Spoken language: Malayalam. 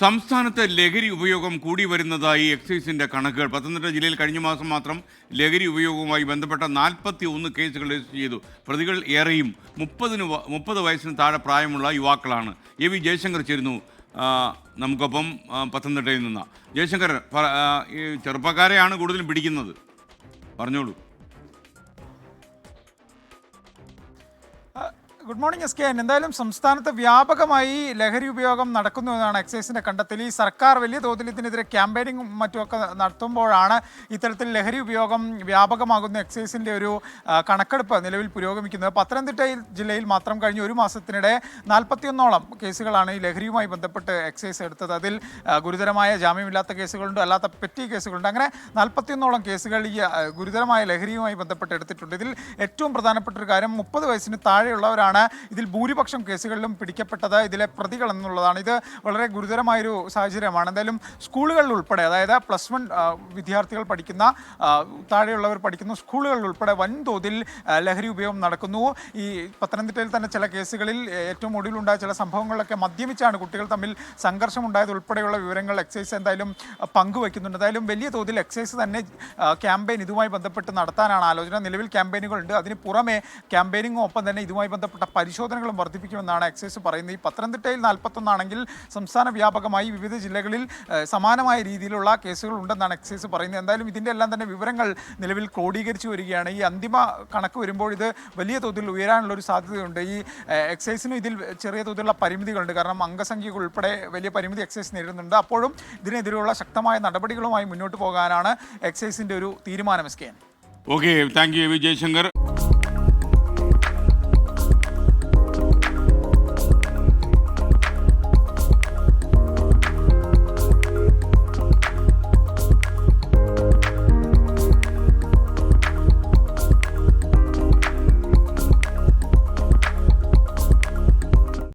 സംസ്ഥാനത്ത് ലഹരി ഉപയോഗം കൂടി വരുന്നതായി എക്സൈസിന്റെ കണക്കുകൾ. പത്തനംതിട്ട ജില്ലയിൽ കഴിഞ്ഞ മാസം മാത്രം ലഹരി ഉപയോഗവുമായി ബന്ധപ്പെട്ട 41 കേസുകൾ രജിസ്റ്റർ ചെയ്തു. പ്രതികൾ ഏറെയും 30 വയസ്സിന് താഴെ പ്രായമുള്ള യുവാക്കളാണ്. വി ജയശങ്കർ ചേരുന്നു നമുക്കൊപ്പം പത്തനംതിട്ടയിൽ നിന്ന്. ജയശങ്കർ, ഈ ചെറുപ്പക്കാരെയാണ് കൂടുതലും പിടിക്കുന്നത്, പറഞ്ഞോളൂ. Good morning S K. എന്തായാലും സംസ്ഥാനത്ത് വ്യാപകമായി ലഹരി ഉപയോഗം നടക്കുന്നു എന്നാണ് എക്സൈസിൻ്റെ കണ്ടെത്തൽ. ഈ സർക്കാർ വലിയ തോതിൽ ഇതിനെതിരെ ക്യാമ്പയിനിങ്ങും മറ്റുമൊക്കെ നടത്തുമ്പോഴാണ് ഇത്തരത്തിൽ ലഹരി ഉപയോഗം വ്യാപകമാകുന്ന എക്സൈസിൻ്റെ ഒരു കണക്കെടുപ്പ് നിലവിൽ പുരോഗമിക്കുന്നത്. പത്തനംതിട്ട ജില്ലയിൽ മാത്രം കഴിഞ്ഞ ഒരു മാസത്തിനിടെ 41ഓളം കേസുകളാണ് ഈ ലഹരിയുമായി ബന്ധപ്പെട്ട് എക്സൈസ് എടുത്തത്. അതിൽ ഗുരുതരമായ ജാമ്യമില്ലാത്ത കേസുകളുണ്ട്, അല്ലാത്ത പെറ്റി കേസുകളുണ്ട്. അങ്ങനെ 41ഓളം കേസുകൾ ഈ ഗുരുതരമായ ലഹരിയുമായി ബന്ധപ്പെട്ട് എടുത്തിട്ടുണ്ട്. ഇതിൽ ഏറ്റവും പ്രധാനപ്പെട്ട ഒരു കാര്യം 30 വയസ്സിന് താഴെയുള്ളവരാണ് ഇതിൽ ഭൂരിപക്ഷം കേസുകളിലും പിടിക്കപ്പെട്ടത്, ഇതിലെ പ്രതികൾ എന്നുള്ളതാണ്. ഇത് വളരെ ഗുരുതരമായൊരു സാഹചര്യമാണ്. എന്തായാലും സ്കൂളുകളിൽ ഉൾപ്പെടെ, അതായത് +1 വിദ്യാർത്ഥികൾ പഠിക്കുന്ന, താഴെയുള്ളവർ പഠിക്കുന്ന സ്കൂളുകളിൽ ഉൾപ്പെടെ വൻതോതിൽ ലഹരി ഉപയോഗം നടക്കുന്നു. ഈ പത്തനംതിട്ടയിൽ തന്നെ ചില കേസുകളിൽ ഏറ്റവും ഒടുവിലുണ്ടായ ചില സംഭവങ്ങളിലൊക്കെ മദ്യപിച്ചാണ് കുട്ടികൾ തമ്മിൽ സംഘർഷമുണ്ടായത് ഉൾപ്പെടെയുള്ള വിവരങ്ങൾ എക്സൈസ് എന്തായാലും പങ്കുവയ്ക്കുന്നുണ്ട്. എന്തായാലും വലിയ തോതിൽ എക്സൈസ് തന്നെ ക്യാമ്പയിൻ ഇതുമായി ബന്ധപ്പെട്ട് നടത്താനാണ് ആലോചന. നിലവിൽ ക്യാമ്പയിനുകളുണ്ട്. അതിന് പുറമെ ക്യാമ്പയിനിങ്ങും ഒപ്പം തന്നെ ഇതുമായി ബന്ധപ്പെട്ട പരിശോധനകളും വർദ്ധിപ്പിക്കുമെന്നാണ് എക്സൈസ് പറയുന്നത്. ഈ പത്തനംതിട്ടയിൽ 41 ആണെങ്കിൽ സംസ്ഥാന വ്യാപകമായി വിവിധ ജില്ലകളിൽ സമാനമായ രീതിയിലുള്ള കേസുകൾ ഉണ്ടെന്നാണ് എക്സൈസ് പറയുന്നത്. എന്തായാലും ഇതിൻ്റെ എല്ലാം തന്നെ വിവരങ്ങൾ നിലവിൽ ക്രോഡീകരിച്ചു വരികയാണ്. ഈ അന്തിമ കണക്ക് വരുമ്പോൾ ഇത് വലിയ തോതിൽ ഉയരാനുള്ള ഒരു സാധ്യതയുണ്ട്. ഈ എക്സൈസിനും ഇതിൽ ചെറിയ തോതിലുള്ള പരിമിതികളുണ്ട്. കാരണം അംഗസംഖ്യകൾ ഉൾപ്പെടെ വലിയ പരിമിതി എക്സൈസ് നേരിടുന്നുണ്ട്. അപ്പോഴും ഇതിനെതിരെയുള്ള ശക്തമായ നടപടികളുമായി മുന്നോട്ട് പോകാനാണ് എക്സൈസിൻ്റെ ഒരു തീരുമാനം. S K. Okay, thank you V Jaishankar.